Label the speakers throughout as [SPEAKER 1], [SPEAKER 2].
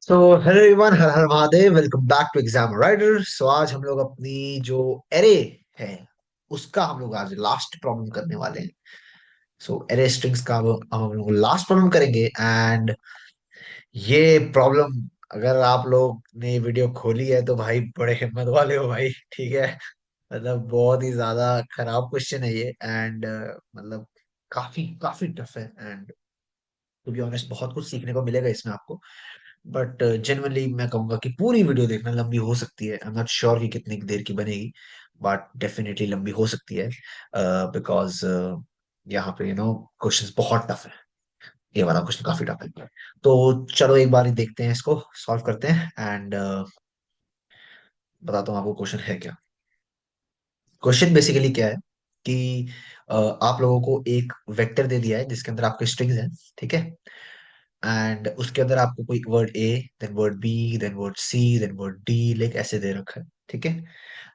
[SPEAKER 1] सो hello everyone, हर हर Mahadev. Welcome back to exam writer. So आज हम लोग अपनी जो एरे है उसका हम लोग आज लास्ट प्रॉब्लम करने वाले हैं। सो एरे स्ट्रिंग्स का हम लोग लास्ट प्रॉब्लम करेंगे। एंड ये प्रॉब्लम, अगर आप लोग ने वीडियो खोली है तो भाई बड़े हिम्मत वाले हो भाई। ठीक है, मतलब बहुत ही ज्यादा खराब क्वेश्चन है ये। एंड मतलब काफी काफी टफ है। एंड टू बी ऑनेस्ट बहुत कुछ सीखने को मिलेगा इसमें आपको। बट जनरली मैं कहूंगा कि पूरी वीडियो देखना, लंबी हो सकती है। आई एम नॉट श्योर कि कितनी देर की बनेगी, बट डेफिनेटली लंबी हो सकती है। बिकॉज यहाँ पे क्वेश्चंस बहुत टफ है। ये वाला क्वेश्चन काफी टफ है। तो चलो एक बार ही देखते हैं, इसको सॉल्व करते हैं। एंड बताता हूँ आपको क्वेश्चन है क्या। क्वेश्चन बेसिकली क्या है कि आप लोगों को एक वेक्टर दे दिया है जिसके अंदर आपके स्ट्रिंग्स हैं। ठीक है, एंड उसके अंदर आपको कोई word A, then word B, then word C, then word D, like ऐसे दे रखा है। ठीक है,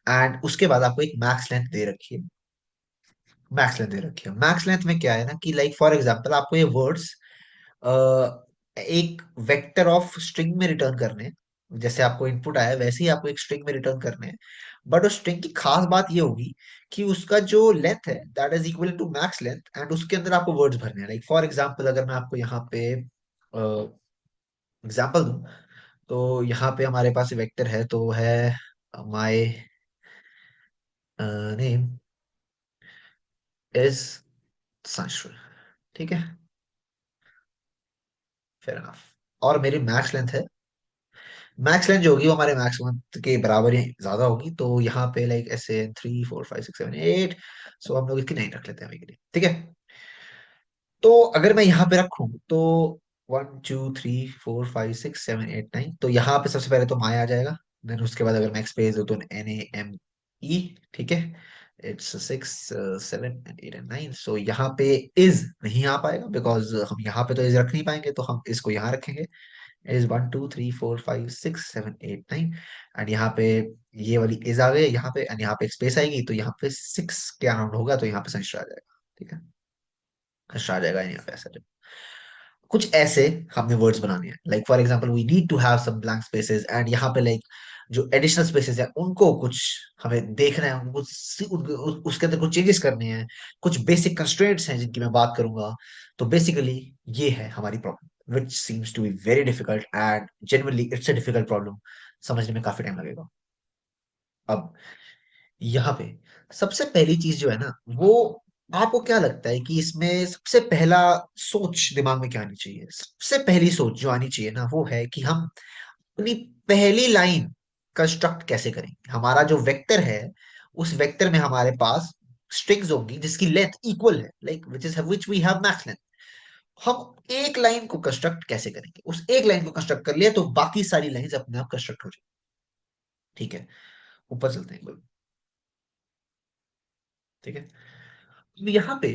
[SPEAKER 1] एंड उसके बाद आपको एक मैक्स लेंथ दे रखी है। मैक्स लेंथ दे रखी है। मैक्स लेंथ में क्या है ना कि लाइक फॉर एग्जांपल आपको ये वर्ड्स एक वेक्टर ऑफ स्ट्रिंग में रिटर्न करने हैं। जैसे आपको इनपुट आया है, वैसे ही आपको एक स्ट्रिंग में रिटर्न करने हैं। बट उस स्ट्रिंग की खास बात ये होगी कि उसका जो लेंथ है that is equal to max length, and उसके अंदर आपको वर्ड्स भरने हैं। लाइक फॉर एग्जांपल अगर मैं आपको यहाँ पे एग्जांपल दूं, तो यहाँ पे हमारे पास वेक्टर है, तो है माय नेम इज संशु। ठीक है, फेयर एनफ। और मेरी मैक्स लेंथ है, मैक्स लेंथ जो होगी वो हमारे मैक्स लेंथ के बराबर ही ज्यादा होगी। तो यहाँ पे लाइक ऐसे 3 4 5 6 7 8। सो हम लोग इसकी 9 रख लेते हैं अभी के लिए। ठीक है, तो अगर मैं यहाँ पे रखूं तो 1 2 3 4 5 6 7 8 9, तो यहाँ पे सबसे पहले तो माया आ जाएगा। देन उसके बाद अगर मैं स्पेस दो तो NAME। ठीक है, इट्स 6 7 8 9। सो यहाँ पे इज नहीं आ पाएगा बिकॉज हम यहाँ पे तो इज रख नहीं पाएंगे, तो हम इसको यहाँ रखेंगे। इज 1 2 3 4 5 6 7 8 9। एंड यहाँ पे ये वाली इज आ गई यहाँ पे, एंड यहाँ पे स्पेस आएगी, तो यहाँ पे 6 के अराउंड होगा, तो यहाँ पे सेंस आ जाएगा। ठीक है, सेंस आ जाएगा यहाँ पे ऐसा। कुछ ऐसे हमने वर्ड्स बनाने हैं। Like for example we need to have some blank spaces, and यहाँ पे लाइक जो एडिशनल स्पेसेस है उनको कुछ हमें देखना है, उनको उसके अंदर कुछ चेंजेस करने हैं। कुछ बेसिक कंस्ट्रेंट्स हैं जिनकी मैं बात करूंगा। तो बेसिकली ये है हमारी problem, which seems to be very difficult, and generally it's a difficult problem. समझने में काफी टाइम लगेगा। अब यहाँ पे सबसे पहली चीज जो है ना वो, आपको क्या लगता है कि इसमें सबसे पहला सोच दिमाग में क्या आनी चाहिए? सबसे पहली सोच जो आनी चाहिए ना वो है कि हम अपनी पहली लाइन कंस्ट्रक्ट कैसे करेंगे। हमारा जो वेक्टर है, उस वेक्टर में हमारे पास स्ट्रिंग्स होंगी जिसकी लेंथ इक्वल है, like which we have max length. हम एक लाइन को कंस्ट्रक्ट कैसे करेंगे? उस एक लाइन को कंस्ट्रक्ट कर लिया तो बाकी सारी लाइंस अपने आप कंस्ट्रक्ट हो जाएंगी। ठीक है, ऊपर चलते हैं एक। ठीक है, तो यहाँ पे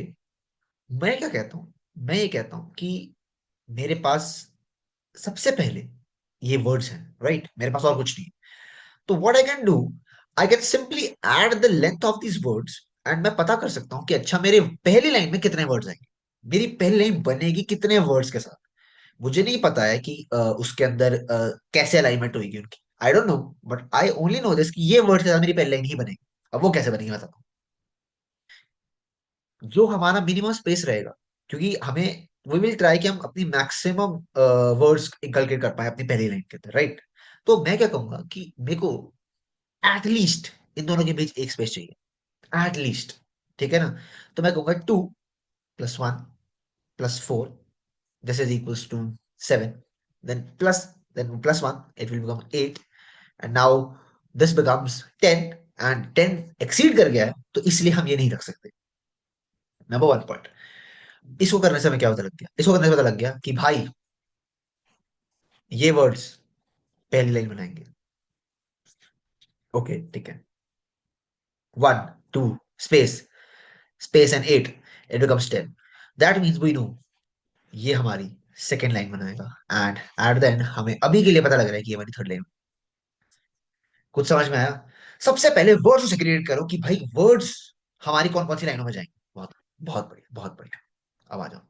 [SPEAKER 1] मैं क्या कहता हूं, मैं ये कहता हूं कि मेरे पास सबसे पहले ये वर्ड्स हैं, राइट? मेरे पास और कुछ नहीं है। तो what I can do, I can simply add the length of these words, and मैं पता कर सकता हूँ कि अच्छा मेरे पहली लाइन में कितने वर्ड्स आएंगे, मेरी पहली लाइन बनेगी कितने वर्ड्स के साथ। मुझे नहीं पता है कि उसके अंदर कैसे अलाइनमेंट होगी उनकी, I don't know. But I only know this कि ये वर्ड्स के साथ मेरी पहली लाइन ही बनेगी। अब वो कैसे बनेगी मैं बताता हूँ। जो हमारा मिनिमम स्पेस रहेगा, क्योंकि हमें वी विल ट्राई कि हम अपनी मैक्सिमम वर्ड्स इनकलकेट कर पाए अपनी पहली लाइन के अंदर, राइट? तो मैं क्या कहूंगा कि मेरे को एटलीस्ट इन दोनों के बीच एक स्पेस चाहिए, एटलीस्ट। ठीक है ना? तो मैं कहूंगा 2 + 1 + 4, this is equals to 7, then +1 it will become 8, and now this becomes 10, and 10 exceed कर गया है तो इसलिए हम ये नहीं रख सकते। Number 1 point. इसको करने से हमें क्या पता लग गया? इसको करने से पता लग गया कि भाई ये वर्ड्स पहली लाइन बनाएंगे। ओके, ठीक है। 1 2 space and 8, it becomes 10। That means we know ये हमारी सेकेंड लाइन बनाएगा। एंड एट द एंड हमें अभी के लिए पता लग रहा है कि ये हमारी थर्ड लाइन। कुछ समझ में आया? सबसे पहले वर्ड्स से क्रिएट करो कि भाई वर्ड्स हमारी कौन कौन सी लाइनों में जाएंगे। बहुत बहुत बढ़िया, बहुत बढ़िया। अब आ जाओ।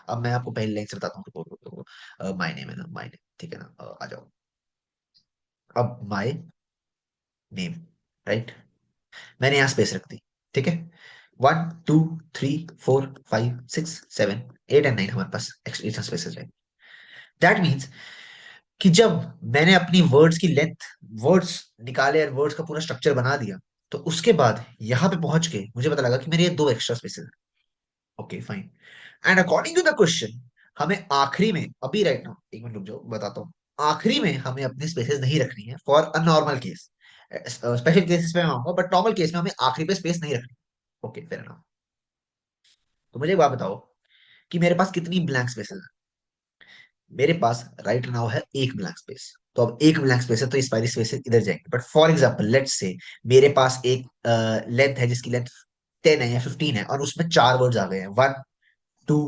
[SPEAKER 1] अब मैं आपको पहली लाइन से बताता हूँ। माय नेम है ना, माय नेम। ठीक है ना, आ जाओ। अब माई नेम, राइट, मैंने यहाँ स्पेस रख दी, ठीक है। 1 2 3 4 5 6 7 8 एंड 9 हमारे पास एक्स्ट्रा स्पेसेस है। दैट मीन्स कि जब मैंने अपनी वर्ड्स की लेंथ, वर्ड्स निकाले और वर्ड्स का पूरा स्ट्रक्चर बना दिया, तो उसके बाद यहां पे पहुंच के मुझे पता लगा कि मेरे ये दो एक्स्ट्रा स्पेसेस हैं। Okay fine. And according to the question, हमें आखिरी में, अभी राइट नाउ एक मिनट रुक जाओ बताता हूँ, आखिरी में हमें अपनी स्पेसेस नहीं रखनी है for a normal case. Special cases में मैं आऊंगा, बट नॉर्मल केस में हमें आखिरी पे स्पेस नहीं रखनी। Okay fair enough. तो मुझे एक बात बताओ कि मेरे पास कितनी ब्लैंक स्पेसेस है। मेरे पास राइट नाउ है एक ब्लैंक स्पेस। तो अब एक ब्लैंक स्पेस है तो इस सारी स्पेसेस इधर जाएंगे, but for example let's say मेरे पास एक लेंथ है जिसकी लेंथ 10 है या 15 है, और उसमें चार वर्ड्स आ गए हैं, 1 2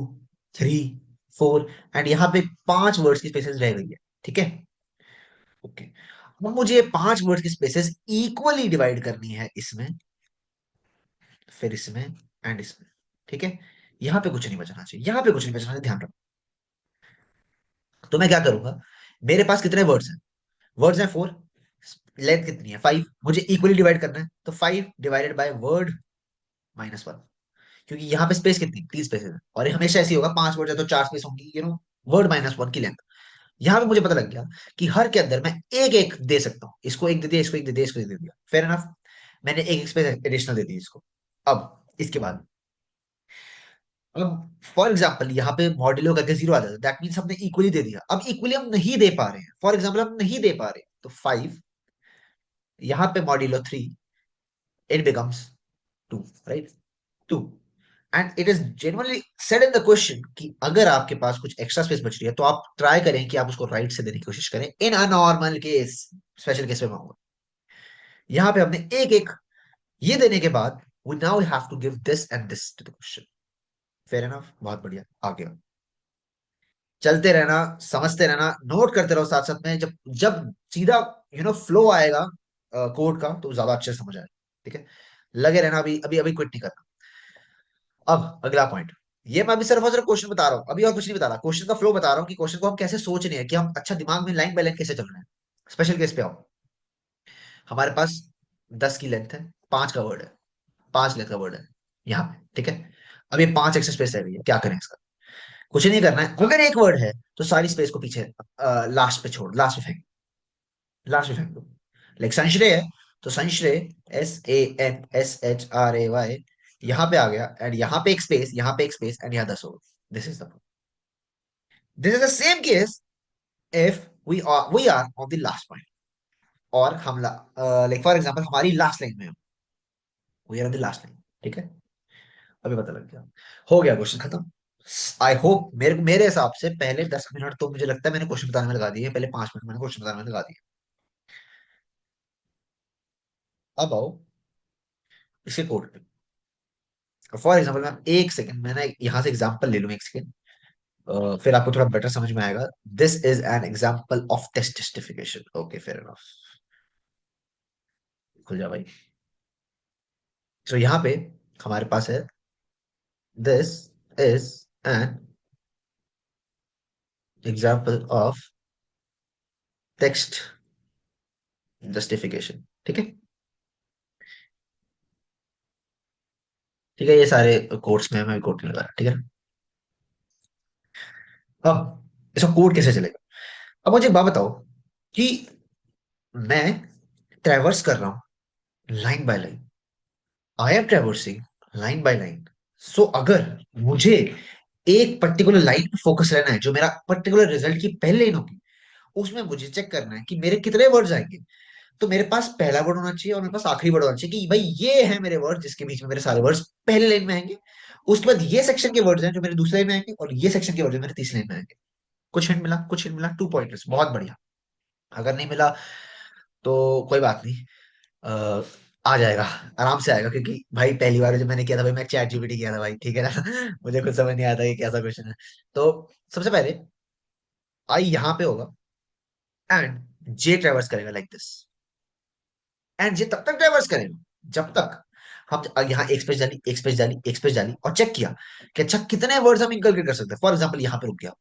[SPEAKER 1] 3 4, एंड यहाँ पे पांच वर्ड्स की स्पेसेस रह गई है, ठीक है। ओके, अब मुझे पांच वर्ड्स की स्पेसेस इक्वली डिवाइड करनी है, इसमें, फिर इसमें एंड इसमें, ठीक है। यहाँ पे कुछ नहीं बचना चाहिए, यहाँ पे कुछ नहीं बचना चाहिए, ध्यान रखो। तो मैं क्या करूंगा, मेरे पास कितने वर्ड्स हैं, वर्ड्स हैं 4, लेंथ कितनी है 5, मुझे इक्वली डिवाइड करना है, तो 5 डिवाइडेड बाय वर्ड -1, क्योंकि यहाँ पे स्पेस कितनी, 3 स्पेसेस है, और ये हमेशा ऐसे ही होगा, 5 वर्ड है तो 4 स्पेस होंगी, वर्ड -1 की लेंथ। यहाँ पे मुझे पता लग गया कि हर के अंदर मैं एक एक दे सकता हूँ, इसको एक दे दिया, इसको एक दे दिया, इसको एक दे दिया, फेयर एनफ। मैंने एक स्पेस एडिशनल दे दी इसको। अब इसके बाद, अब फॉर एग्जाम्पल यहाँ पे मॉड्यूलो करके 0 आ जाता है, दैट मीन्स हमने इक्वली दे दिया। अब इक्वली हम नहीं दे पा रहे हैं, फॉर एग्जाम्पल हम नहीं दे पा रहे, तो 5, यहाँ पे modulo 3, it becomes 2, right, 2। And it is genuinely said in the question कि अगर आपके पास कुछ एक्स्ट्रा स्पेस बच रही है तो आप ट्राई करें कि आप उसको राइट से देने की कोशिश करें, in a normal case. Special case में मांगूंगा, यहाँ पे हमने एक एक ये देने के बाद we now have to give this and this to the question. Fair enough, बहुत बढ़िया, आ गया। चलते रहना, समझते रहना, नोट करते रहो साथ साथ में, जब जब सीधा फ्लो आएगा कोड का, तो ज्यादा अच्छे से समझ आएगा, ठीक है। लगे रहना, अभी अभी अभी क्विट नहीं करना। अब अगला पॉइंट, ये मैं अभी सिर्फ और सिर्फ क्वेश्चन बता रहा हूँ, अभी और कुछ नहीं बता रहा, क्वेश्चन का फ्लो बता रहा हूँ कि क्वेश्चन को हम कैसे सोच रहे हैं, कि हम अच्छा दिमाग में लाइन बाय लाइन कैसे चल रहे हैं। स्पेशल केस पे आओ, हमारे पास 10 की लेंथ है, 5 का वर्ड है, 5 लेंथ का वर्ड है यहाँ पे, ठीक है। अब ये 5 एक्स्ट्रा स्पेस रह गई है, क्या करें इसका। कुछ नहीं करना है, अगर एक वर्ड है तो सारी स्पेस को पीछे लास्ट पे छोड़, लास्ट में फेंक, लास्ट में फेंक दो। लाइक संश्रय है, तो संश्रय, SANSHRAY, यहाँ पे आ गया, एंड यहाँ पे एक स्पेस, यहाँ पे एक स्पेस, एंड यहाँ 10 होगा। This is the, this is the same case if we are on the last point, और हम लाइक फॉर एग्जांपल हमारी लास्ट लाइन में, we are on the last line, ठीक है। अभी पता लग गया, हो गया क्वेश्चन खत्म। आई होप, मेरे मेरे हिसाब से पहले 10 मिनट तो मुझे लगता है मैंने क्वेश्चन बताने में लगा दिए, पहले 5 मिनट मैंने क्वेश्चन बताने में लगा दिए। अब आओ इसके कोड पे। फॉर एग्जाम्पल मैं एक सेकंड, मैं ना यहाँ से एग्जाम्पल ले लूँ, एक सेकंड, फिर आपको थोड़ा बेटर समझ में आएगा। This is an example of test justification, okay fair enough. खुल जा भाई। तो यहाँ पे हमारे पास है, this is an example of text justification, ठीक है। ठीक है, ये सारे कोर्ट्स में मैं कोर्ट नहीं लगा रहा, ठीक है। अब इसका कोड कैसे चलेगा। अब मुझे एक बात बताओ कि मैं ट्रैवर्स कर रहा हूं line by line, I am traversing line by line. So अगर मुझे एक पर्टिकुलर लाइन पे फोकस रहना है, जो मेरा पर्टिकुलर रिजल्ट की पहली लाइन होगी, उसमें मुझे चेक करना है कि मेरे कितने वर्ड्स आएंगे। तो मेरे पास पहला वर्ड होना चाहिए और मेरे पास आखिरी वर्ड होना चाहिए, कि भाई ये है मेरे वर्ड जिसके बीच में मेरे सारे वर्ड्स पहले लाइन में आएंगे। उसके बाद ये सेक्शन के वर्ड्स हैं जो मेरे दूसरे लाइन में आएंगे, और ये सेक्शन के वर्ड्स मेरे तीसरे लाइन में आएंगे। कुछ हिंट मिला, कुछ हिंट मिला, 2 पॉइंटर्स, बहुत बढ़िया। अगर नहीं मिला तो कोई बात नहीं, अ, आ जाएगा, आराम से आएगा, क्योंकि भाई पहली बार जब मैंने किया था भाई, मैं चैट जीपीटी किया था भाई, ठीक है ना। मुझे कुछ समझ नहीं आता कि कैसा क्वेश्चन है। तो सबसे पहले आई यहाँ पे होगा, एंड जे ट्रेवर्स करेगा लाइक दिस, एंड जे तब तक ट्रेवर्स करेगा जब तक हम यहाँ एक स्पेस डाली, एक स्पेस डाली, एक स्पेस डाली, और चेक किया कि अच्छा कितने वर्ड्स हम इंकलकेट कर सकते हैं। फॉर एग्जाम्पल यहाँ पे रुक गया,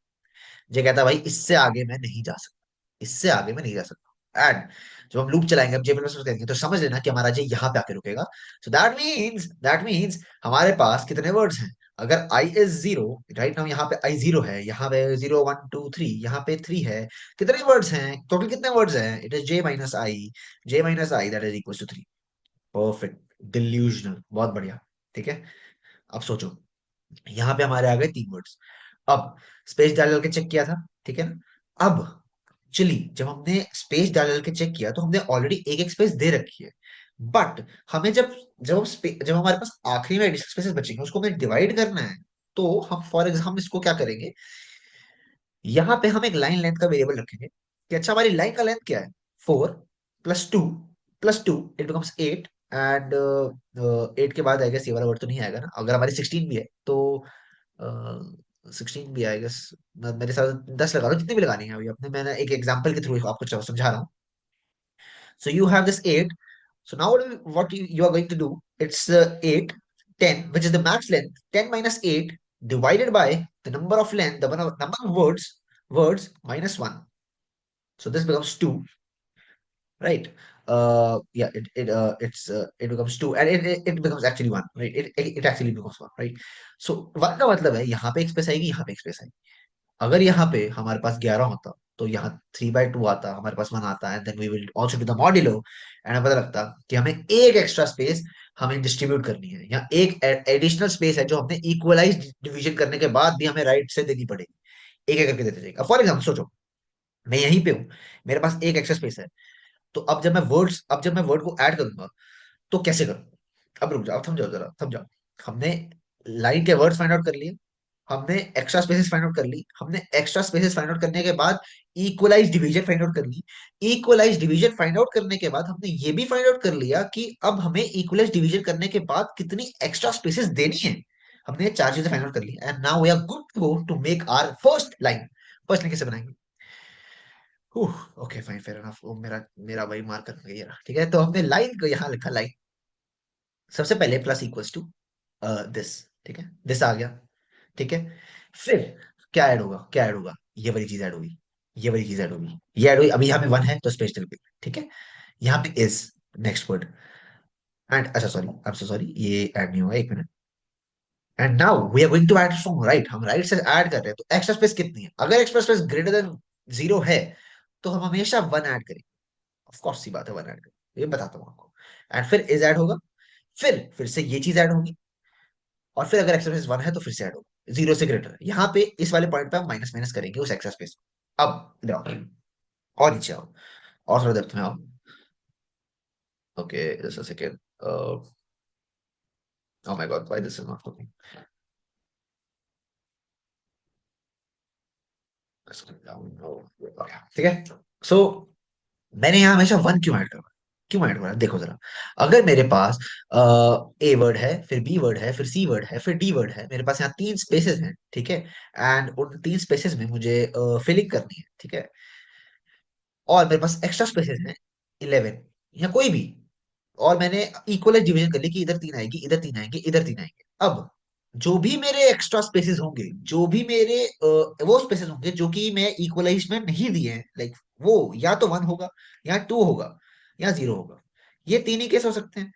[SPEAKER 1] जे कहता है भाई इससे आगे मैं नहीं जा सकता, इससे आगे मैं नहीं जा सकता। एंड जब हम लूप चलाएंगे, अब जे प्लस करेंगे, तो समझ लेना कि हमारा जे यहाँ पे आके रुकेगा। सो दैट मीन्स हमारे पास कितने वर्ड्स हैं? अगर I is zero, right now यहाँ पे आई जीरो है, यहाँ पे जीरो वन टू थ्री, यहाँ पे थ्री है। कितने वर्ड्स हैं टोटल? कितने वर्ड्स हैं? It is J minus I, J minus I, that is equal to three. Perfect, delusional, बहुत बढ़िया। ठीक है, अब सोचो, यहाँ पे हमारे आ गए तीन वर्ड्स। अब स्पेस डाल डाल के चेक किया था, ठीक है ना? अब चलिए, जब हमने स्पेस डाल डाल के चेक किया तो हमने ऑलरेडी एक एक स्पेस दे रखी है। बट हमें जब हमारे पास आखिरी में एडिशनल स्पेसेस बचेंगे, उसको हमें डिवाइड करना है। तो हम फॉर एग्जाम्पल हम इसको क्या करेंगे, यहाँ पे हम एक लाइन लेंथ का वेरिएबल रखेंगे कि अच्छा हमारी लाइन का लेंथ क्या है? 4 + 2 इट बिकम्स 8। एंड 8 के बाद आई गेस ये वाला वर्ड तो नहीं आएगा ना, अगर हमारी 16 भी है तो 16 भी आई गेस। मेरे साथ 10 लगा लो, जितनी भी लगानी है अभी अपने, मैंने एक एग्जांपल के थ्रू आपको समझा रहा हूँ। So you have this 8. So now what you are going to do, it's 8, 10, which is the max length. 10 minus 8 divided by the number of length, the number of words minus 1. So this becomes 2, right? Yeah, it becomes 2, and it becomes actually 1, right? It actually becomes 1, right? So 1 का मतलब है यहाँ पे एक space आएगी, यहाँ पे एक स्पेस आएगी। अगर यहाँ पे हमारे पास 11 होता तो यहाँ 3/2 आता, हमारे पास 1 आता है, then we will also do the modulo, and हमें पता लगता कि हमें एक एक्स्ट्रा स्पेस हमें डिस्ट्रीब्यूट करनी है, या एक एडिशनल स्पेस है जो हमने इक्वलाइज डिवीजन करने के बाद भी हमें राइट से देनी पड़ेगी। एक एक करके देते जाएगा। फॉर एग्जाम्पल सोचो, मैं यहीं पे हूँ, मेरे पास एक एक्स्ट्रा स्पेस है। तो अब जब मैं वर्ड को ऐड करूंगा तो कैसे करूँ? अब रुक जाओ, थम जाओ जरा, थम जाओ। हमने लाइन के वर्ड्स फाइंड आउट कर लिए, हमने एक्स्ट्रा स्पेसेस फाइंड आउट कर ली, हमने एक्स्ट्रा स्पेसेस फाइंड आउट करने के बाद इक्वलाइज डिवीजन फाइंड आउट कर ली। इक्वलाइज डिवीजन फाइंड आउट करने के बाद हमने ये भी फाइंड आउट कर लिया कि अब हमें इक्वलाइज डिवीजन करने के बाद कितनी एक्स्ट्रा स्पेसेस देनी है। हमने ये चार चीजें फाइंड आउट कर ली, and now we are good to go to make our first line. First line कैसे बनाएंगे? Okay fine, fair enough. वो मेरा मेरा वही मार्कर ये रहा, ठीक है। तो हमने लाइन को यहाँ लिखा, लाइन सबसे पहले प्लस इक्वल्स टू दिस, ठीक है, दिस आ गया, ठीक है। फिर क्या ऐड होगा? क्या ऐड होगा? ये वाली चीज ऐड होगी, ये वाली चीज ऐड होगी, ये ऐड हुई। अभी यहाँ पे 1 है तो स्पेशल पे, ठीक है। यहाँ पे इज नेक्स्ट वर्ड, एंड अच्छा sorry, I am so sorry, ये ऐड नहीं होगा, एक minute. And now we are going to add from right, हम राइट से ऐड कर रहे हैं, तो एक्स्ट्रा स्पेस कितनी है? अगर एक्स्ट्रा स्पेस ग्रेटर देन 0 है तो हम हमेशा 1 ऐड करेंगे। ऑफ कोर्स सी बात है, 1 ऐड करेंगे, ये बताता हूँ आपको। एंड फिर इज ऐड होगा, फिर से ये चीज ऐड होगी, और फिर अगर एक्स्ट्रा स्पेस 1 है तो फिर से ऐड होगा 0 से ग्रेटर। यहाँ पे इस वाले पॉइंट पे हम माइनस माइनस करेंगे उस एक्स्ट्रा स्पेस। अब इधर आओ, और नीचे आओ, और थोड़ा डेप्थ में आओ। Okay, just a second. Oh my God, why this is not working? ठीक है। सो मैंने यहाँ हमेशा 1 क्यों ऐड करा? क्यों ऐड करा देखो जरा। अगर मेरे पास ए वर्ड है, फिर बी वर्ड है, फिर सी वर्ड है, फिर डी वर्ड है, मेरे पास यहाँ 3 स्पेसेस हैं, ठीक है। एंड उन 3 स्पेसेस में मुझे फिलिंग करनी है, ठीक है। और मेरे पास एक्स्ट्रा स्पेसेस हैं 11, या कोई भी। और मैंने इक्वल डिवीजन कर ली कि इधर 3 आएगी, इधर 3 आएंगे, इधर 3 आएंगे। अब जो भी मेरे एक्स्ट्रा स्पेसेस होंगे, जो भी मेरे वो स्पेसेस होंगे जो कि मैं इक्वलाइज में नहीं दिए हैं, लाइक वो या तो 1 होगा, या 2 होगा, या 0 होगा। ये तीन ही केस हो सकते हैं।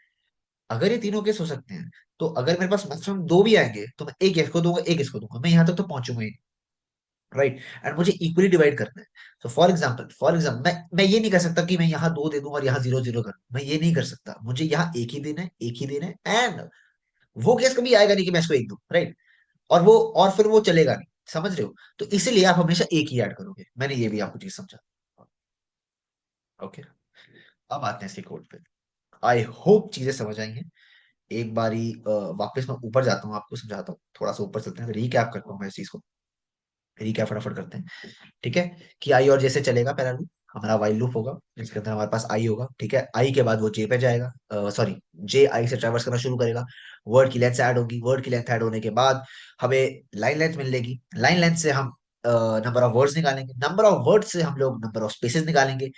[SPEAKER 1] अगर ये तीनों केस हो सकते हैं, तो अगर मेरे पास मैक्सिमम 2 भी आएंगे तो मैं एक इसको दूंगा, एक इसको दूंगा, मैं यहाँ तक तो पहुंचूंगा ही, राइट। एंड मुझे इक्वली डिवाइड करना है। तो फॉर एग्जाम्पल मैं ये नहीं कर सकता कि मैं यहाँ 2 दे दूं और यहाँ 0 0 कर दूं। मैं ये नहीं कर सकता, मुझे यहाँ एक ही देना है, एक ही देना है। एंड वो केस कभी आएगा नहीं कि मैं इसको एक दूं, राइट। और फिर वो चलेगा नहीं, समझ रहे हो? तो इसीलिए आप हमेशा एक ही ऐड करोगे। मैंने ये भी आपको चीज समझा। ओके, अब आते हैं इसके कोड पे। आई होप चीजें समझ आई हैं। एक बारी वापस मैं ऊपर जाता हूँ, आपको समझाता हूँ। थोड़ा सा ऊपर चलते हैं, रिकैप करता हूँ मैं इस चीज को। रिकैप फटाफट करते हैं, ठीक है। कि आई और जैसे चलेगा पहला लूप, हमारा वाइल लूप होगा, जिसके अंदर हमारे पास आई होगा, ठीक है। आई के बाद वो जे पे जाएगा, सॉरी, जे आई से ट्रैवर्स करना शुरू करेगा। वर्ड की लेंथ ऐड होगी, वर्ड की लेंथ ऐड होने के बाद हमें लाइन लेंथ मिलेगी। लाइन लेंथ से हम नंबर ऑफ वर्ड्स निकालेंगे, नंबर ऑफ वर्ड से हम लोग नंबर ऑफ स्पेसेस निकालेंगे।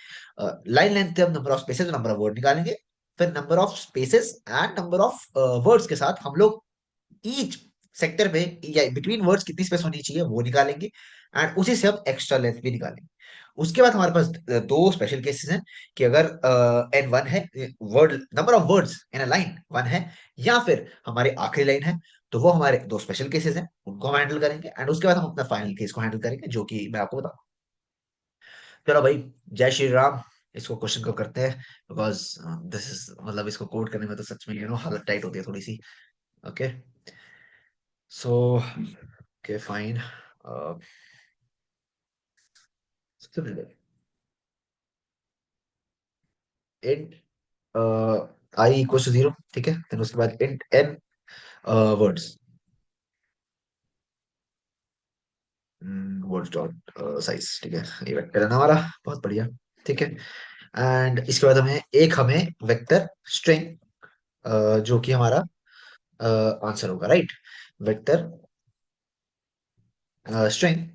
[SPEAKER 1] लाइन लेंथ से हम number of spaces, number of word निकालेंगे। फिर number of spaces and number of words के साथ हम लोग ईच सेक्टर में या बिटवीन वर्ड्स कितनी स्पेस होनी चाहिए वो निकालेंगे। एंड उसी से हम एक्स्ट्रा लेंथ भी निकालेंगे। उसके बाद हमारे पास दो स्पेशल केसेस हैं कि अगर एन वन है, word number of words in a line one है, या फिर हमारी आखिरी लाइन है, तो वो हमारे दो स्पेशल केसेस हैं, उनको हम हैंडल करेंगे एंड उसके बाद हम अपना फाइनल केस को हैंडल करेंगे जो कि मैं आपको बताऊँ। चलो भाई, जय श्री राम। इसको क्वेश्चन को करते हैं, बिकॉज दिस इज मतलब इसको कोड करने में तो सच में हालत टाइट होती है थोड़ी सी। Okay, so okay fine. सबसे पहले int i equal to zero, ठीक है, फिर उसके बाद int n words, words dot size, ठीक है, ये वेक्टर है ना हमारा। बहुत बढ़िया, ठीक है। एंड इसके बाद हमें वेक्टर स्ट्रिंग, जो कि हमारा आंसर होगा, राइट। वेक्टर स्ट्रिंग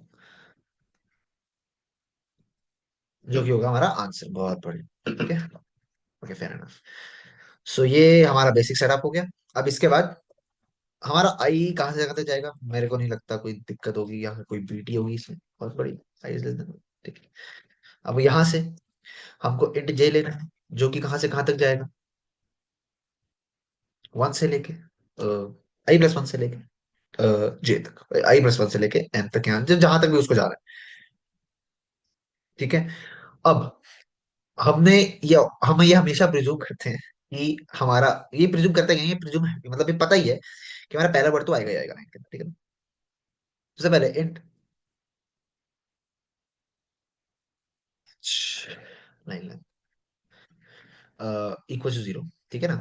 [SPEAKER 1] जो कि होगा हमारा आंसर। बहुत बढ़िया, ठीक है। Okay, fair enough. सो ये हमारा बेसिक सेटअप हो गया। अब इसके बाद हमारा आई कहाँ से कहाँ तक जाएगा, मेरे को नहीं लगता कोई दिक्कत होगी या फिर कोई बीटी होगी इसमें, बहुत बड़ी साइज ले लेना, ठीक है। अब यहाँ से हमको इंट जे लेना है, जो कि कहाँ से कहाँ तक जाएगा, वन से लेके आई प्लस वन से लेके जे तक, आई प्लस वन से लेके एन तक, यहाँ जहां तक भी उसको जा रहा है, ठीक है। अब हमने ये हम ये हमेशा प्रिज्यूम करते हैं कि हमारा, ये प्रिज्यूम करते हैं, ये प्रिज्यूम मतलब ये पता ही है कि हमारा पहला वर्ड तो आएगा ही आएगा लाइन के अंदर, ठीक है। सबसे पहले int line equal to zero, ठीक है ना।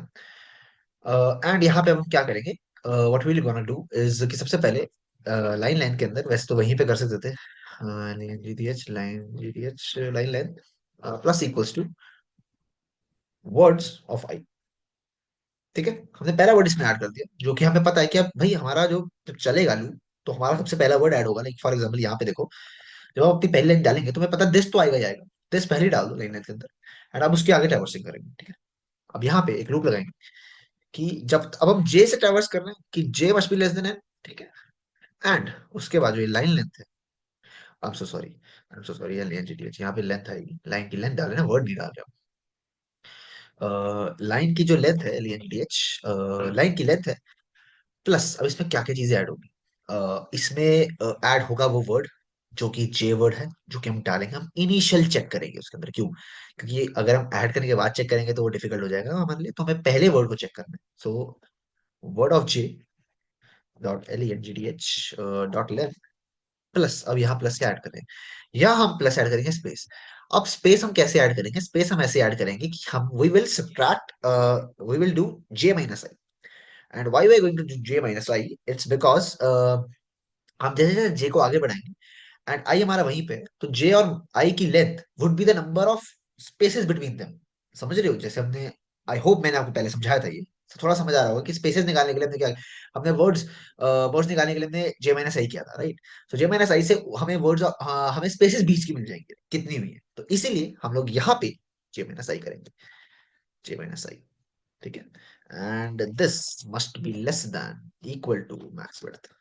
[SPEAKER 1] एंड यहाँ पे हम क्या करेंगे, what will gonna do is कि सबसे पहले लाइन लाइन के अंदर, वैसे तो वहीं पे कर सकते थे, GTH line, GTH line length plus equals to words of i, ठीक है। हमने पहला वर्ड इसमें ऐड कर दिया, जो कि हमें पता है कि अब भाई हमारा जो जब चलेगा लूप, तो हमारा सबसे पहला वर्ड ऐड होगा। लाइक फॉर एग्जाम्पल यहाँ पे देखो, जब आप अपनी पहली लाइन डालेंगे तो हमें पता दिस तो आएगा ही आएगा, दिस पहले ही डाल दो लाइन लाइन के अंदर, एंड अब उसके आगे ट्रैवर्सिंग करेंगे, ठीक है। अब यहाँ पे एक लूप लगाएंगे कि जब अब हम जे से ट्रैवर्स कर रहे हैं कि j must be less than n, ठीक है। एंड उसके बाद जो ये लाइन लेंथ है, आई am so sorry, I am so sorry, यहाँ पे लेंथ आएगी, लाइन की लेंथ डाल रहे हैं, वर्ड नहीं डाल रहे हम। लाइन की जो लेंथ है, L N D H, line की लेंथ है, प्लस अब इसमें क्या क्या चीजें ऐड होगी, इसमें ऐड होगा वो वर्ड जो कि जे वर्ड है, जो कि हम डालेंगे, हम इनिशियल चेक करेंगे उसके अंदर, क्यों, क्योंकि अगर हम ऐड करने के बाद चेक करेंगे तो वो डिफिकल्ट हो जाएगा हमारे लिए, तो हमें पहले वर्ड को चेक करना है। So word of J dot L N G D H dot length plus, अब यहाँ प्लस क्या ऐड करें, यहाँ हम प्लस ऐड करेंगे स्पेस। अब स्पेस हम कैसे ऐड करेंगे, स्पेस हम ऐसे ऐड करेंगे कि हम we will subtract, we will do J minus I. And why we are going to do J minus I, it's because हम जैसे जैसे जे को आगे बढ़ाएंगे एंड आई हमारा वहीं पे है, तो जे और आई की length would be the number of spaces between them. समझ रहे हो, जैसे हमने, आई होप मैंने आपको पहले समझाया था ये, तो थोड़ा समझ आ रहा होगा कि स्पेसेस निकालने के लिए हमने क्या, हमने वर्ड्स वर्ड्स निकालने के लिए हमने जे माइनस आई किया था, राइट। तो जे माइनस आई से हमें वर्ड्स, हमें स्पेसेस बीच की मिल जाएंगे कितनी हुई है, तो इसीलिए हम लोग यहाँ पे जे माइनस आई करेंगे, जे माइनस आई, ठीक है। And this must be less than equal to max width.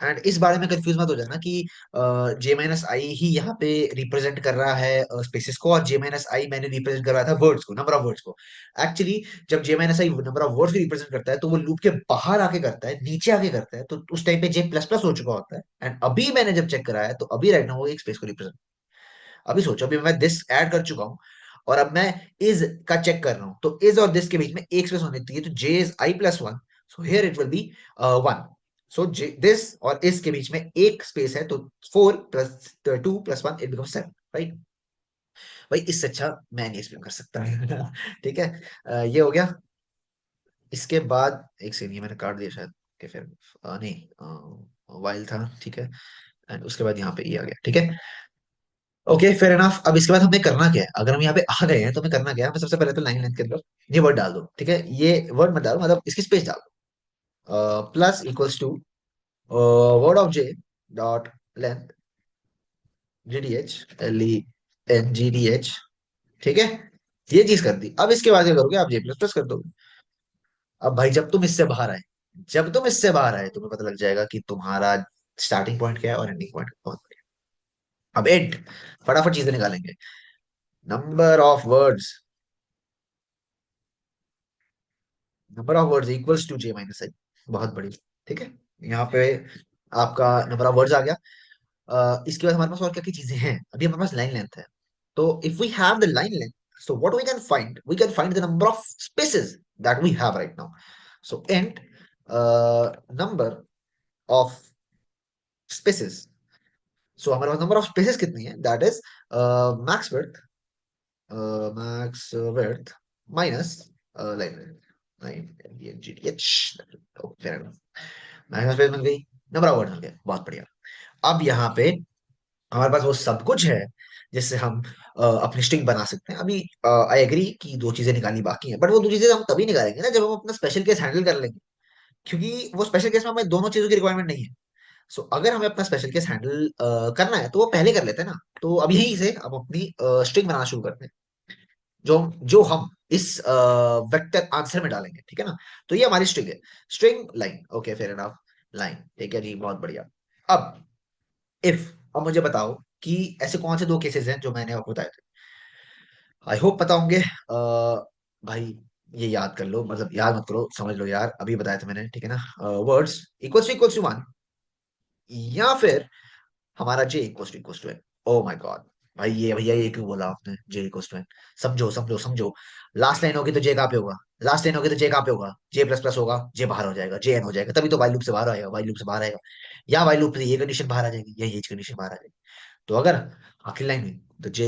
[SPEAKER 1] And इस बारे में कंफ्यूज मत हो जाना कि जे माइनस आई ही यहाँ पे रिप्रेजेंट कर रहा है स्पेसिस को, और जे माइनस आई मैंने रिप्रेजेंट कर रहा था वर्ड्स को, नंबर ऑफ वर्ड्स को। एक्चुअली जब j minus i number of words को रिप्रेजेंट करता है तो वो लूप के बाहर आके करता है, नीचे आके करता है, तो उस टाइम पे जे प्लस प्लस हो चुका होता है। एंड अभी मैंने जब चेक कराया तो अभी राइट नाउ वो एक स्पेस को रिप्रेजेंट, अभी सोचो, अभी मैं दिस ऐड कर चुका हूँ और अब मैं इज का चेक कर रहा हूँ, तो इज और दिस के बीच में एक स्पेस होनी चाहिए, तो j is i plus one, so here it will be one. So this और इस के बीच में एक स्पेस है, तो four plus two plus one it become seven, right. भाई इससे अच्छा मैं नहीं एक्सप्लेन कर सकता ठीक है। ये हो गया। इसके बाद एक सेकंड, ये मैंने काट दिया शायद, कि फिर नहीं वाइल था, ठीक है। एंड उसके बाद यहाँ पे ये आ गया, ठीक है। Okay, fair enough. अब इसके बाद हमें करना क्या है, अगर हम यहाँ पे आ गए हैं तो हमें करना क्या है, हमें सबसे पहले तो लाइन लेंथ के अंदर ये वर्ड डाल दो, ठीक है। ये वर्ड मत डालो, मतलब इसकी स्पेस डाल दो, plus equals to word of J dot length G D H, L E N G D H, ठीक है। ये चीज कर दी। अब इसके बाद क्या करोगे, आप जे प्लस प्लस कर दोगे। अब भाई जब तुम इससे बाहर आए, जब तुम इससे बाहर आए तुम्हें पता लग जाएगा कि तुम्हारा स्टार्टिंग पॉइंट क्या है और एंडिंग पॉइंट बहुत बढ़िया। अब एंड, फटाफट चीजें निकालेंगे। Number of words, number of words equals to j minus i. बहुत बढ़िया। ठीक है, यहाँ पे आपका नंबर ऑफ वर्ड्स आ गया। इसके बाद हमारे पास और क्या क्या चीजें हैं, अभी हमारे पास लाइन लेंथ है। तो if we have the line length, so what we can find the number of spaces that we have right now. So int number of spaces. So हमारे पास नंबर ऑफ स्पेसेस कितनी है, that is max width, max width minus line line GTH. Fair enough, max space मिल गई, number of word मिल गया, बहुत बढ़िया। अब यहाँ पे हमारे पास वो सब कुछ है जिससे हम अपनी स्ट्रिंग बना सकते हैं। अभी आई एग्री कि दो चीजें निकालनी बाकी हैं, बट वो दो चीजें हम तभी निकालेंगे ना जब हम अपना स्पेशल केस हैंडल कर लेंगे, क्योंकि वो स्पेशल केस में हमें दोनों चीजों की रिक्वायरमेंट नहीं है। सो अगर हमें अपना स्पेशल केस हैंडल करना है तो वो पहले कर लेते हैं ना। तो अभी यहीं से हम अपनी स्ट्रिंग बनाना शुरू करते हैं, जो जो हम इस वेक्टर आंसर में डालेंगे, ठीक है ना। तो ये हमारी स्ट्रिंग है, string line, okay fair enough, line, ठीक है जी, बहुत बढ़िया। अब इफ, अब मुझे बताओ कि ऐसे कौन से दो केसेस हैं जो मैंने आपको बताए थे। आई होप पता होंगे। भाई ये याद कर लो, मतलब याद मत करो, समझ लो यार, अभी बताया था मैंने, ठीक है ना। वर्ड्स इक्वल्स टू वन, या फिर हमारा j equals to n. Oh my god, भाई ये भैया ये क्यों बोला आपने जे इक्वल्स टू एन? समझो समझो समझो, लास्ट लाइन होगी तो जे कहाँ पे होगा, लास्ट लाइन होगी तो जे कहाँ पे होगा, जे प्लस प्लस होगा, जे बाहर हो जाएगा, जे एन हो जाएगा, तभी तो वाइल लूप से बाहर आएगा, वाइल लूप से बाहर आएगा, या वाइल लूप से ये कंडीशन बाहर आ जाएगी, या ये कंडीशन बाहर आ जाएगी। तो अगर आखिरी लाइन में तो जे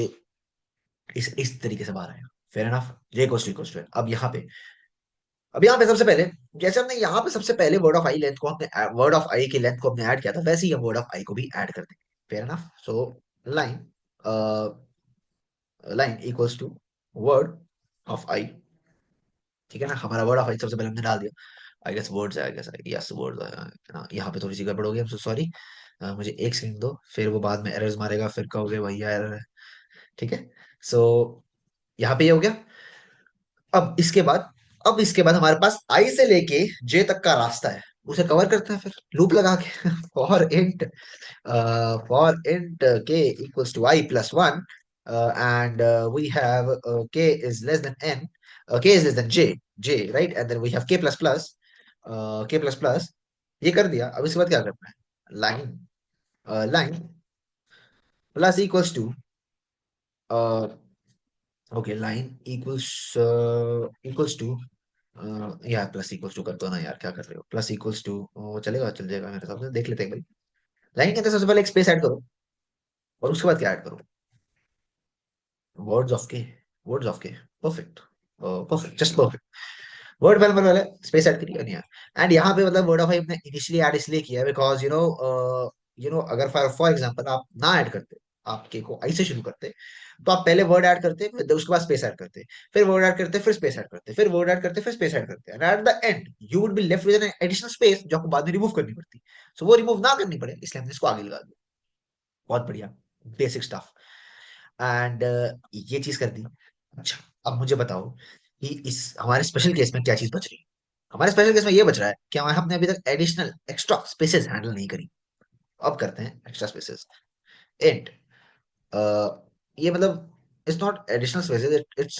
[SPEAKER 1] इस तरीके से बाहर आएगा। Fair enough, J equals to N. अब यहाँ पे सबसे पहले, जैसे हमने यहाँ पे सबसे पहले वर्ड ऑफ आई की लेंथ को हमने ऐड किया था, वैसे ही हम वर्ड ऑफ आई को भी ऐड कर देंगे। Fair enough, so line, line equals to word of i, ठीक है ना। हमारा वर्ड ऑफ आई सबसे पहले हमने डाल दिया, आई गेस वर्ड्स है, आई गेस यस वर्ड्स है ना। यहाँ पे थोड़ी सी गड़बड़ हो गई, सो सॉरी। मुझे एक सेकंड दो, फिर वो बाद में एरर्स मारेगा, फिर कहोगे भैया एरर है। ठीक है, सो यहाँ पे ये हो गया। अब इसके बाद हमारे पास आई से लेके जे तक का रास्ता है, उसे कवर करते हैं फिर लूप लगा के। For int k equals to i plus one, and we have k is less than n, k is less than j, j right, and then we have k plus plus. ये कर दिया, अब इसके बाद क्या करना है, line, line plus equals to, okay line equals to, यार प्लस इक्वल्स टू कर दो ना यार, क्या कर रहे हो, प्लस इक्वल्स टू चलेगा, चल जाएगा मेरे हिसाब से, देख लेते हैं एक बार। लाइन के अंदर सबसे पहले एक स्पेस ऐड करो, और उसके बाद क्या ऐड करो, words of k, words of के, perfect, perfect, just perfect. Word पहले पहले स्पेस ऐड करिए नहीं यार। एंड यहाँ पे मतलब वर्ड ऑफ हमने इनिशियली ऐड इसलिए किया बिकॉज यू नो अगर फॉर फॉर एग्जांपल आप ना ऐड करते, आप के को आई से शुरू करते, तो आप पहले वर्ड ऐड करते, फिर उसके बाद स्पेस ऐड करते, फिर वर्ड ऐड करते, फिर स्पेस ऐड करते, फिर वर्ड ऐड करते, फिर स्पेस ऐड करते, and at the and you would be left with an additional space जो आपको बाद में रिमूव करनी पड़ती। सो वो रिमूव ना करनी पड़े इसलिए हमने इसको आगे लगा दिया। बहुत बढ़िया, बेसिक स्टफ। एंड ये चीज कर दी। अच्छा, अब मुझे बताओ कि इस हमारे स्पेशल केस में क्या चीज बच रही है। हमारे स्पेशल केस में ये बच रहा है कि हमने अभी तक एडिशनल एक्स्ट्रा स्पेसेस हैंडल नहीं करी, अब करते हैं एक्स्ट्रा स्पेसेस। इंट, ये मतलब it's not additional spaces, it's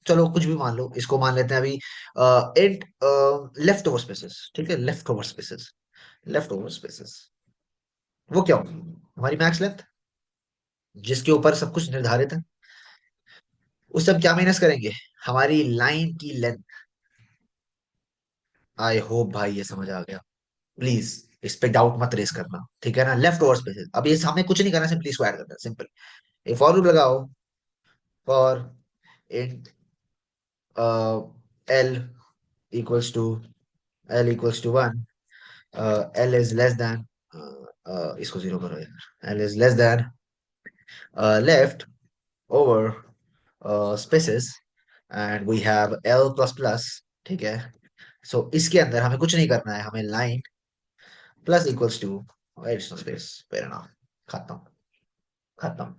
[SPEAKER 1] चलो कुछ भी मान लो, इसको मान लेते हैं अभी इंट लेफ्ट ओवर स्पेसेस, ठीक है, left over spaces, left over spaces वो क्या होगी, हमारी मैक्स लेंथ जिसके ऊपर सब कुछ निर्धारित है, उससे हम क्या माइनस करेंगे, हमारी लाइन की लेंथ। आई होप भाई ये समझ आ गया, प्लीज इस पे डाउट मत रेस करना, ठीक है ना। लेफ्ट ओवर स्पेसेस, अब ये हमें कुछ नहीं करना, सिंपली इसको ऐड करना है, सिंपल। एक फॉर लूप लगाओ, for int l equals to, l equals to one, l is less than, इसको जीरो करो यार, l is less than left over spaces, and we have l plus plus, ठीक है। सो इसके अंदर हमें कुछ नहीं करना है, हमें line plus equals to additional space, fair enough, खत्म, खत्म।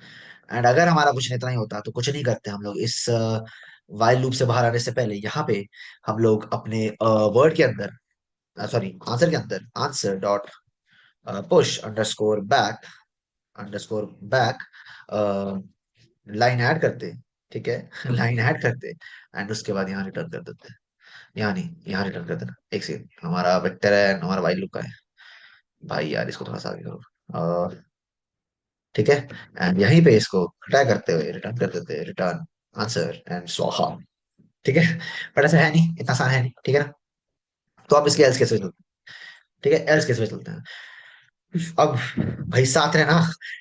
[SPEAKER 1] एंड अगर हमारा क्वेश्चन इतना ही होता तो कुछ नहीं करते हम लोग, इस वाइल लूप से बाहर आने से पहले यहाँ पे हम लोग अपने वर्ड के अंदर, सॉरी आंसर के अंदर, answer dot push underscore back underscore back line add करते, ठीक है। लाइन ऐड करते एंड उसके बाद यहाँ रिटर्न कर देते हैं। यहाँ नहीं, यहाँ रिटर्न कर देना। एक सेकंड, हमारा वेक्टर है, हमारा वाइल लूप का है। भाई यार इसको थोड़ा सा आगे करो। और ठीक है, एंड यहीं पे इसको हटा करते हुए रिटर्न कर देते हैं, रिटर्न आंसर एंड स्वाहा। ठीक है, बट ऐसा है नहीं, इतना आसान है नहीं, ठीक है ना। तो अब इसके एल्स केस में चलते हैं। ठीक है, एल्स केस में चलते हैं। अब भाई साथ रहना,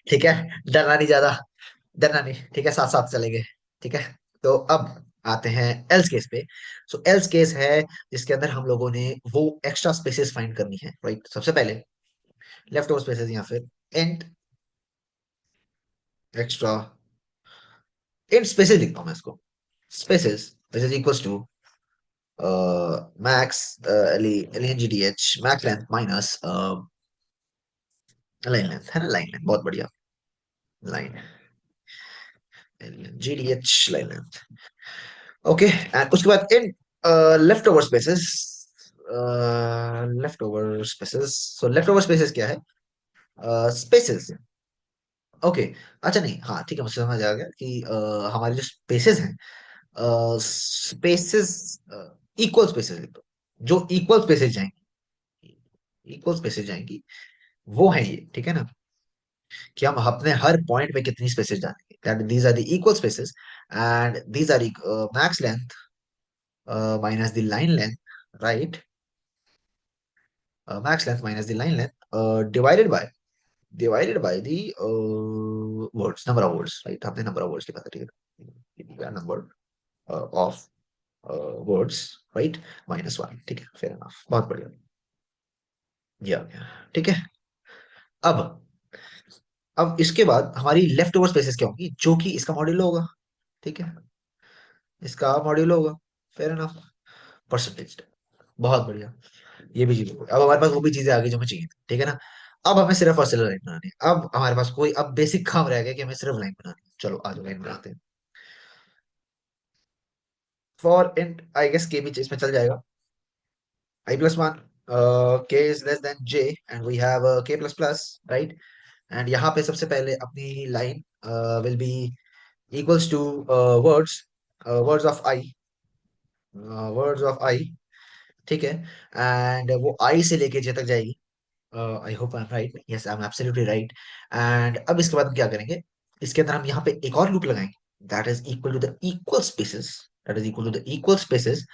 [SPEAKER 1] ठीक है। डरना नहीं ज्यादा, डरना नहीं, ठीक है, साथ साथ चलेंगे। ठीक है, तो अब आते हैं एल्स केस पे। सो एल्स केस है जिसके अंदर हम लोगों ने वो एक्स्ट्रा स्पेसेस फाइंड करनी है, राइट। सबसे पहले लेफ्ट ओवर स्पेसेस या फिर एंड एक्स्ट्रा एंड स्पेसेस लिखता हूँ मैं इसको। Spaces this is equals to max l g D h max length minus line length, है ना। लाइन लेंथ बहुत बढ़िया। Line g D H line length. Okay, and उसके बाद in left over spaces, left over spaces. So left over spaces क्या है? Spaces. Okay, अच्छा नहीं, हाँ ठीक है, मुझे समझ आ गया कि हमारे जो स्पेसेस हैं, स्पेसेस इक्वल स्पेसेस लिख दो। जो इक्वल स्पेसेस जाएंगी, इक्वल स्पेसेस जाएंगी, वो है ये, ठीक है ना। कि हम अपने हर पॉइंट पे कितनी स्पेसेस जाएंगे, that these are the equal spaces and these are max length minus the line length, right? Max length minus the line length divided by the words, number of words, right? हमने number of words की बात करी है, number of words, right? -1, ठीक है, fair enough, बहुत बढ़िया। या ठीक है। अब अब इसके बाद हमारी लेफ्ट ओवर स्पेसेस क्या होंगी, जो कि इसका मॉड्यूल होगा, ठीक है। इसका मॉड्यूल होगा, फेयर एनफ। परसेंटेज, बहुत बढ़िया। ये भी चीज हो गई। अब हमारे पास वो भी चीजें आ गई जो हमें चाहिए थी, ठीक है ना। अब हमें सिर्फ ऑस्ट्रेलिया लाइन बनानी है। अब हमारे पास कोई अब बेसिक काम रह गया कि हमें सिर्फ लाइन बनानी है। चलो आज लाइन बनाते हैं। फॉर इंट आई गेस के भी इसमें चल जाएगा। I+1 k is less than j and we have k plus plus, right. And यहाँ पे सबसे पहले अपनी line will be equals to words words of i, words of i, ठीक है। एंड वो आई से लेके जे तक जाएगी। I hope I am right, yes I am absolutely right. And अब इसके बाद हम क्या करेंगे, इसके अंदर हम यहाँ पे एक और लूप लगाएंगे that is equal to the equal spaces, that is equal to the equal spaces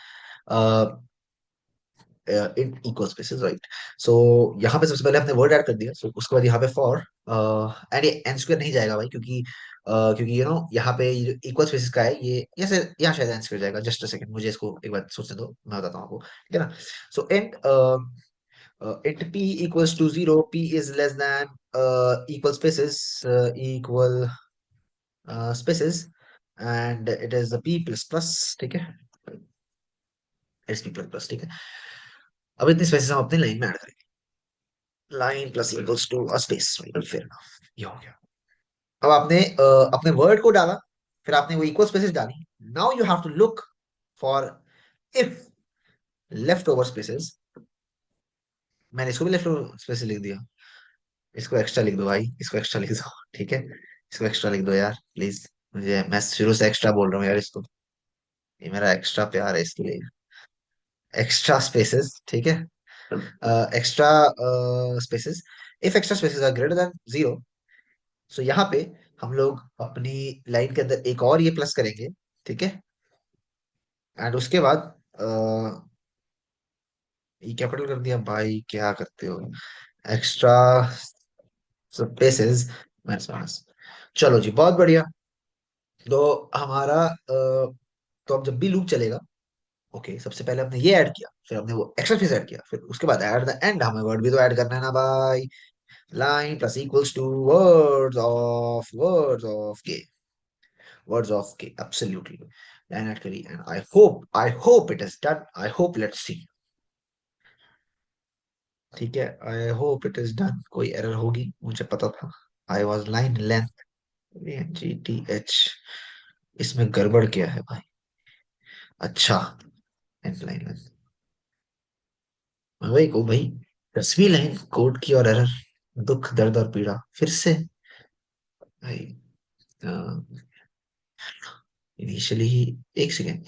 [SPEAKER 1] in equal spaces, right. So यहाँ पे सबसे पहले हमने वर्ड ऐड कर दिया, so उसके बाद यहाँ पे फॉर एंड ये एन स्क्वायर नहीं जाएगा भाई, क्योंकि क्योंकि यू नो यहाँ पे इक्वल स्पेसेस का है ये, यहाँ से यहाँ शायद एन स्क्वायर जाएगा। जस्ट अ सेकंड, मुझे इसको एक बार सोचने दो, मैं बताता हूँ आपको, ठीक है ना। So and int p equals to 0, p is less than equal spaces, equal spaces, and it is the p plus plus, ठीक है। it's p plus plus, ठीक है। अब इतनी स्पेसेस हम अपनी लाइन में ऐड करेंगे। Line plus equals to a space, फिर ये हो गया। अब आपने अपने वर्ड को डाला, फिर आपने वो इक्वल स्पेसेस डाली। Now you have to look for if left over spaces, मैंने इसको भी लेफ्ट ओवर स्पेसेस लिख दिया। इसको एक्स्ट्रा लिख दो भाई, इसको एक्स्ट्रा लिख दो, ठीक है। इसको एक्स्ट्रा लिख दो यार प्लीज, मुझे मैं शुरू से एक्स्ट्रा बोल रहा हूँ यार इसको। ये मेरा एक्स्ट्रा प्यार है इसके लिए। एक्स्ट्रा स्पेसेस, ठीक है। Extra spaces, if extra spaces are greater than 0, so यहाँ पे हम लोग अपनी लाइन के अंदर एक और ये प्लस करेंगे, ठीक है। एंड उसके बाद ये कैपिटल कर दिया भाई, क्या करते हो। एक्स्ट्रा स्पेसेस माइनस माइनस, चलो जी बहुत बढ़िया। तो हमारा तो अब जब भी लूप चलेगा, ओके, सबसे पहले हमने ये ऐड किया, फिर हमने वो एक्स्ट्रा फेस ऐड किया, फिर उसके बाद एट द एंड हमें वर्ड भी तो ऐड करना है ना भाई। Line plus equals to words of k, words of k, absolutely. Line add करी and I hope it is done, I hope let's see, ठीक है। I hope it is done, कोई एरर होगी मुझे पता था। I was line length g t h, इसमें गड़बड़ क्या है भाई। अच्छा, एंड लाइन लेंथ, मैं वही को भाई, 10वीं लाइन कोड की और एरर। दुख दर्द और पीड़ा फिर से भाई। इनिशियली, एक second,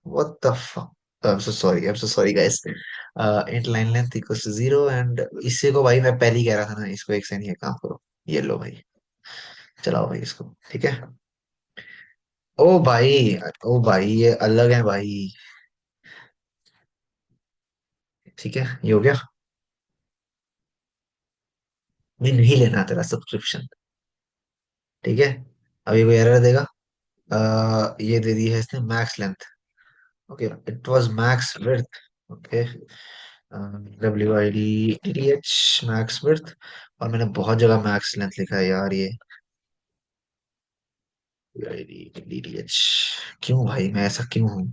[SPEAKER 1] what the fuck. I am so sorry guys. Int line length equals to 0 and इससे को भाई मैं पहले ही कह रहा था ना, इसको एक सेकेंड, ये काम करो। ये लो भाई, चलाओ भाई इसको, ठीक है। ओ भाई, ओ भाई ये अलग है भाई। ठीक है, ये हो गया। नहीं, नहीं लेना तेरा सब्सक्रिप्शन। ठीक है, अभी कोई एरर देगा। ये दे दी है इसने max length. Okay, it was max width. Okay, W I D D T H max width. और मैंने बहुत जगह मैक्स लेंथ लिखा है यार ये। I D D T H, क्यों भाई मैं ऐसा क्यों हूँ।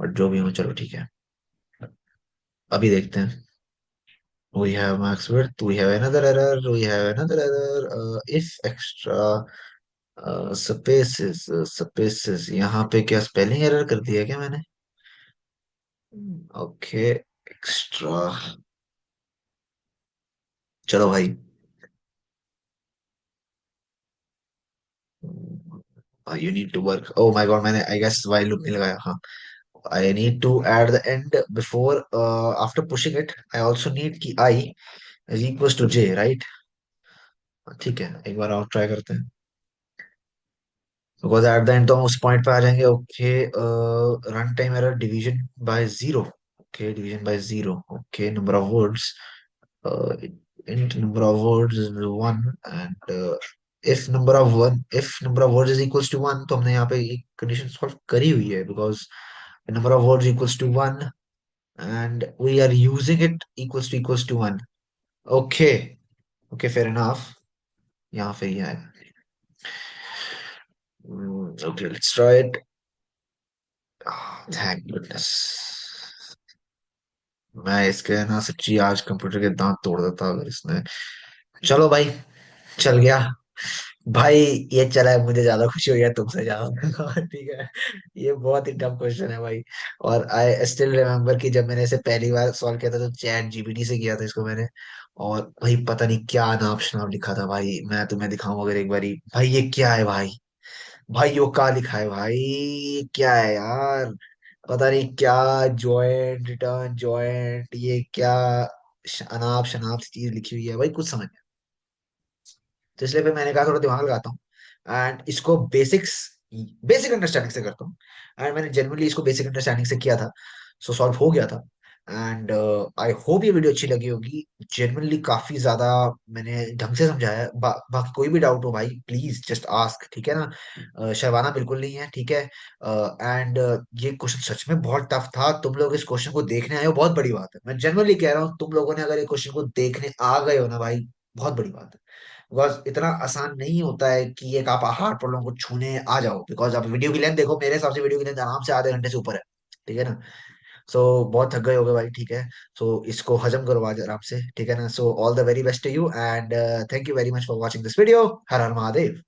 [SPEAKER 1] और जो भी हूँ, चलो ठीक है, अभी देखते हैं। We have max width, we have another error, we have another error. If extra spaces, यहाँ पे क्या स्पेलिंग एरर कर दिया क्या मैंने? Okay, extra. चलो भाई, you need to work, oh my god, मैंने आई गेस वाइल लूप नहीं लगाया, हाँ। I need to at the end before, after pushing it I also need की i is equal to j, right. ठीक है, एक बार और ट्राई करते हैं। बिकॉज एट द एंड तो हम उस पॉइंट पे आ जाएंगे। Okay, run time error division by zero. Okay, division by zero. Okay, number of words, int number of words is one, and if number of words is equals to one, तो हमने यहाँ पे एक condition solve करी हुई है, because number of words equals to one and we are using it equals to one. Okay, okay, fair enough, यहाँ पे ही है। Okay, let's try it. Thank goodness। मैं इसके ना सच्ची आज कंप्यूटर के दांत तोड़ देता अगर इसने। चलो भाई, चल गया भाई। ये चला है, मुझे ज्यादा खुशी हुई है तुमसे ज्यादा ठीक है। ये बहुत ही टफ क्वेश्चन है भाई। और आई स्टिल रिमेम्बर कि जब मैंने इसे पहली बार सॉल्व किया था तो चैट जीपीटी से किया था इसको मैंने। और भाई पता नहीं क्या नाम शनाम लिखा था भाई, मैं तुम्हें दिखाऊं अगर एक बारी। भाई ये क्या है भाई, भाई यो क्या लिखा है भाई, ये क्या है यार। पता नहीं क्या, जॉइंट रिटर्न जॉइंट, ये क्या अनाप शनाप सी चीज लिखी हुई है भाई, कुछ समझ। तो इसलिए फिर मैंने कहा थोड़ा दिमाग लगाता हूँ एंड इसको बेसिक अंडरस्टैंडिंग से करता हूँ। एंड मैंने जनरली इसको बेसिक अंडरस्टैंडिंग से किया था, सो सॉल्व हो गया था। एंड आई होप ये वीडियो अच्छी लगी होगी। जेनुअनली काफी ज्यादा मैंने ढंग से समझाया है। बाकी कोई भी डाउट हो भाई, प्लीज जस्ट आस्क, ठीक है ना। शर्माना बिल्कुल नहीं है, ठीक है। एंड ये क्वेश्चन सच में बहुत टफ था। तुम लोग इस क्वेश्चन को देखने आए हो, बहुत बड़ी बात है। मैं जनरली कह रहा हूँ, तुम लोगों ने अगर ये क्वेश्चन को देखने आ गए हो ना भाई, बहुत बड़ी बात है। बिकॉज इतना आसान नहीं होता है कि एक आप हार्ड प्रॉब्लम को छूने आ जाओ। बिकॉज आप वीडियो की लेंथ देखो, मेरे हिसाब से वीडियो की लेंथ आराम से आधे घंटे से ऊपर है, ठीक है ना। सो बहुत थक गए होगे भाई, ठीक है। सो इसको हजम करो आज आराम से, ठीक है ना। So all the very best to you and thank you very much for watching this video. हर हर महादेव।